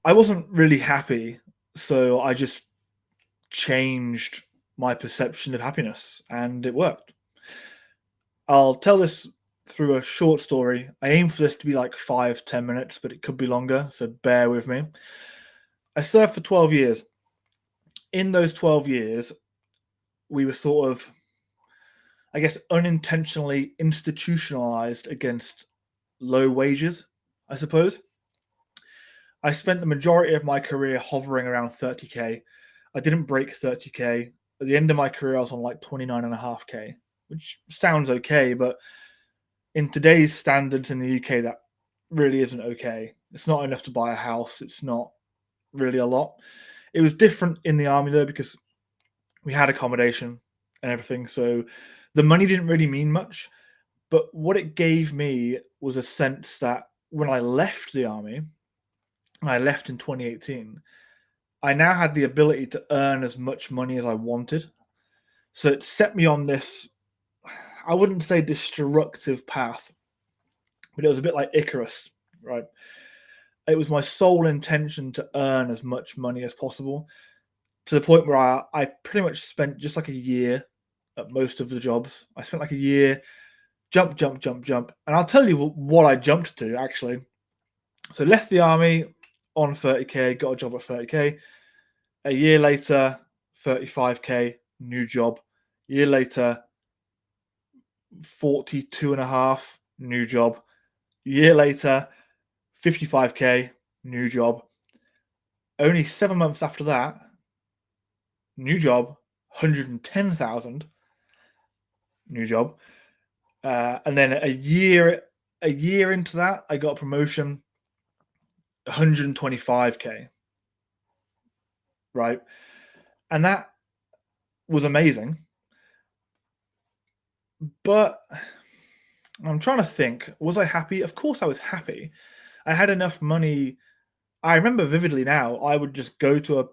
I wasn't really happy, so I just changed my perception of happiness, and it worked. I'll tell this through a short story. I aim for this to be like 5-10 minutes, but it could be longer, so bear with me. I served for 12 years. In those 12 years, we were sort of, I guess, unintentionally institutionalized against low wages, I suppose. I spent the majority of my career hovering around 30K. I didn't break 30K. At the end of my career, I was on like 29.5K, which sounds okay, but in today's standards in the UK, that really isn't okay. It's not enough to buy a house. It's not really a lot. It was different in the army though, because we had accommodation and everything. So the money didn't really mean much. But what it gave me was a sense that when I left the army, I left in 2018, I now had the ability to earn as much money as I wanted. So it set me on this, I wouldn't say destructive path, but it was a bit like Icarus, right? It was my sole intention to earn as much money as possible, to the point where I pretty much spent just like a year at most of the jobs. I spent like a year, jump, jump, jump, jump. And I'll tell you what I jumped to actually. So left the army on 30K, got a job at 30K. A year later, 35K, new job. A year later, 42 and a half, new job. A year later, 55K, new job. Only 7 months after that, new job, 110,000, new job. And then a year into that, I got a promotion, 125K, right? And that was amazing. But I'm trying to think, was I happy? Of course I was happy. I had enough money. I remember vividly now, I would just go to a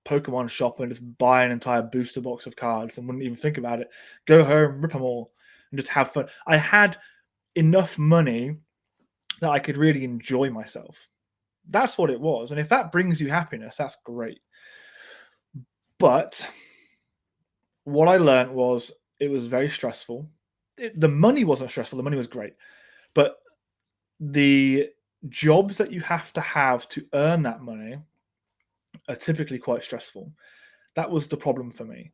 Pokemon shop and just buy an entire booster box of cards and wouldn't even think about it. Go home, rip them all, and just have fun. I had enough money that I could really enjoy myself. That's what it was. And if that brings you happiness, that's great. But what I learned was it was very stressful. The money wasn't stressful, the money was great. But the jobs that you have to earn that money are typically quite stressful. That was the problem for me.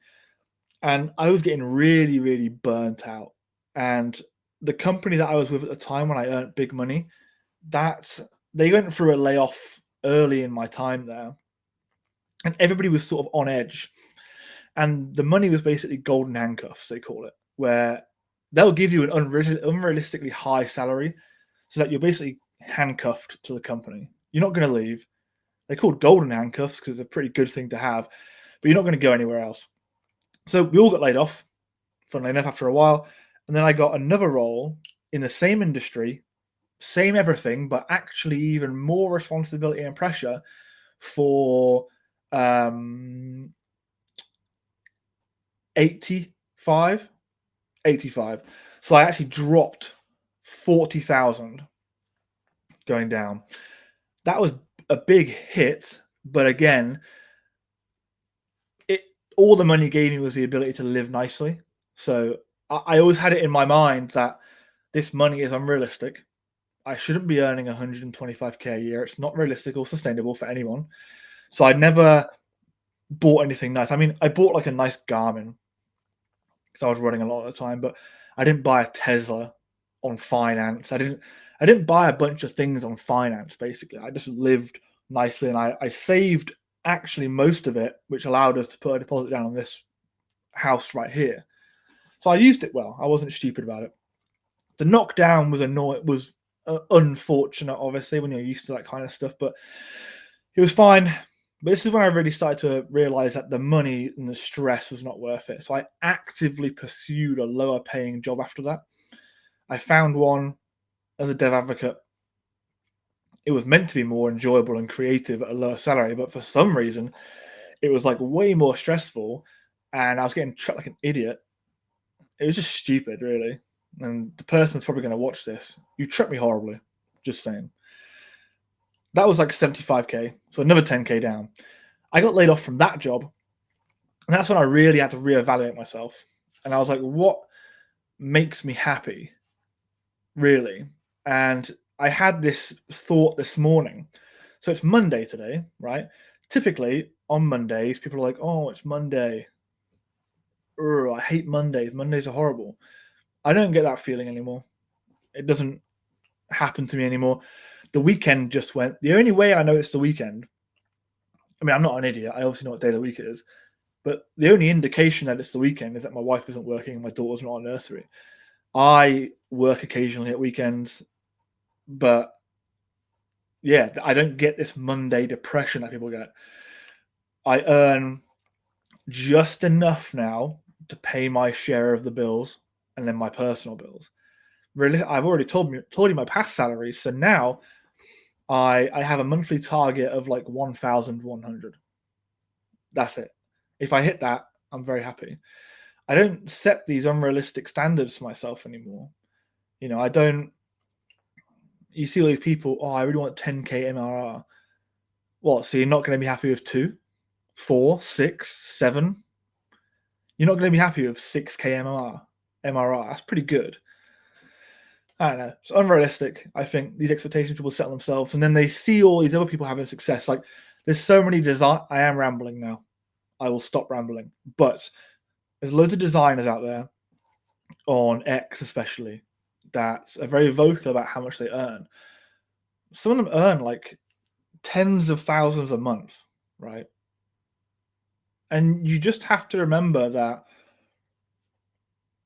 And I was getting really, really burnt out. And the company that I was with at the time when I earned big money, that they went through a layoff early in my time there. And everybody was sort of on edge. And the money was basically golden handcuffs, they call it, where they'll give you an unrealistically high salary so that you're basically handcuffed to the company. You're not going to leave. They're called golden handcuffs because it's a pretty good thing to have, but you're not going to go anywhere else. So we all got laid off, funnily enough, after a while. And then I got another role in the same industry, same everything, but actually even more responsibility and pressure for 85. So I actually dropped 40,000 going down. That was a big hit, but again, all the money gave me was the ability to live nicely. So I always had it in my mind that this money is unrealistic. I shouldn't be earning 125K a year. It's not realistic or sustainable for anyone. So I never bought anything nice. I mean, I bought like a nice Garmin because I was running a lot of the time, but I didn't buy a Tesla on finance. I didn't buy a bunch of things on finance, basically. I just lived nicely and I saved actually most of it, which allowed us to put a deposit down on this house right here. So I used it well. I wasn't stupid about it. The knockdown was unfortunate, obviously, when you're used to that kind of stuff, but it was fine. But this is when I really started to realize that the money and the stress was not worth it. So I actively pursued a lower paying job after that. I found one as a dev advocate. It was meant to be more enjoyable and creative at a lower salary, but for some reason, it was like way more stressful, and I was getting treated like an idiot. It was just stupid, really. And the person's probably going to watch this. You treat me horribly. Just saying. That was like 75K, so another 10K down. I got laid off from that job, and that's when I really had to reevaluate myself. And I was like, what makes me happy, really? And I had this thought this morning. So it's Monday today, right? Typically on Mondays, people are like, oh, it's Monday. Ugh, I hate Mondays. Mondays are horrible. I don't get that feeling anymore. It doesn't happen to me anymore. The weekend just went. The only way I know it's the weekend, I mean, I'm not an idiot. I obviously know what day of the week it is. But the only indication that it's the weekend is that my wife isn't working and my daughter's not at nursery. I work occasionally at weekends, but yeah, I don't get this Monday depression that people get. I earn just enough now to pay my share of the bills and then my personal bills. Really, I've already told you my past salaries, so now I have a monthly target of like 1,100. That's it. If I hit that, I'm very happy. I don't set these unrealistic standards for myself anymore. I don't. You see all these people. Oh, I really want 10K MRR. What? So you're not going to be happy with 2, 4, 6, 7? You're not going to be happy with 6K MRR. That's pretty good. I don't know. It's unrealistic. I think these expectations people set themselves, and then they see all these other people having success. Like there's so many design. I am rambling now. I will stop rambling. But there's loads of designers out there on X, especially, that are very vocal about how much they earn. Some of them earn like tens of thousands a month, right? And you just have to remember that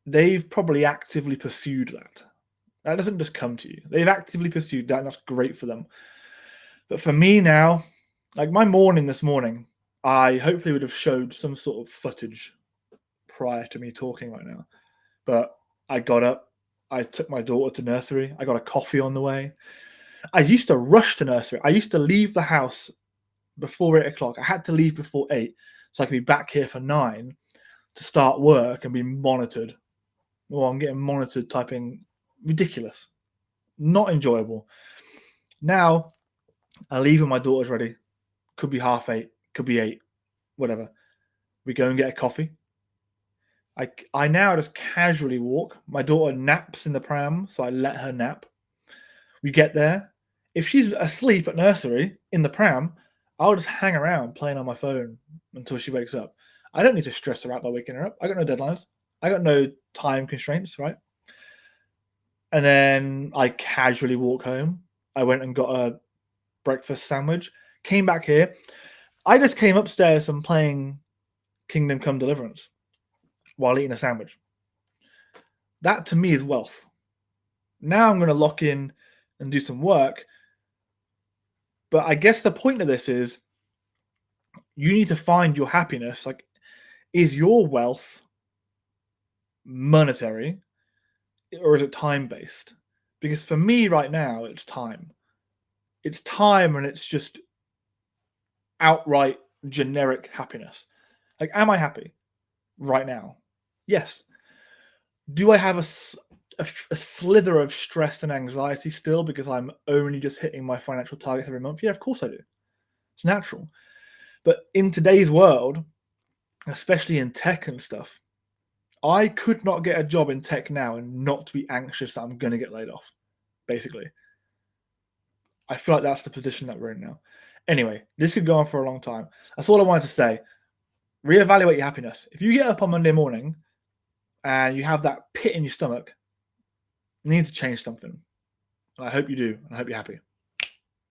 they've probably actively pursued that. That doesn't just come to you. They've actively pursued that, and that's great for them. But for me now, like my morning this morning, I hopefully would have showed some sort of footage prior to me talking right now. But I got up, I took my daughter to nursery, I got a coffee on the way. I used to rush to nursery. I used to leave the house before 8 o'clock. I had to leave before 8 so I could be back here for 9 to start work and be monitored. Well, I'm getting monitored typing ridiculous. Not enjoyable. Now, I leave when my daughter's ready. Could be 8:30, could be 8, whatever. We go and get a coffee. I now just casually walk. My daughter naps in the pram, so I let her nap. We get there. If she's asleep at nursery in the pram, I'll just hang around playing on my phone until she wakes up. I don't need to stress her out by waking her up. I got no deadlines. I got no time constraints, right? And then I casually walk home. I went and got a breakfast sandwich, came back here. I just came upstairs and playing Kingdom Come Deliverance while eating a sandwich. That to me is wealth. Now I'm going to lock in and do some work. But I guess the point of this is you need to find your happiness. Like, is your wealth monetary or is it time based? Because for me right now, it's time. It's time and it's just outright generic happiness. Like, am I happy right now? Yes. Do I have a slither of stress and anxiety still because I'm only just hitting my financial targets every month? Yeah, of course I do. It's natural. But in today's world, especially in tech and stuff, I could not get a job in tech now and not to be anxious that I'm going to get laid off, basically. I feel like that's the position that we're in now. Anyway, this could go on for a long time. That's all I wanted to say. Reevaluate your happiness. If you get up on Monday morning and you have that pit in your stomach, you need to change something. I hope you do. I hope you're happy.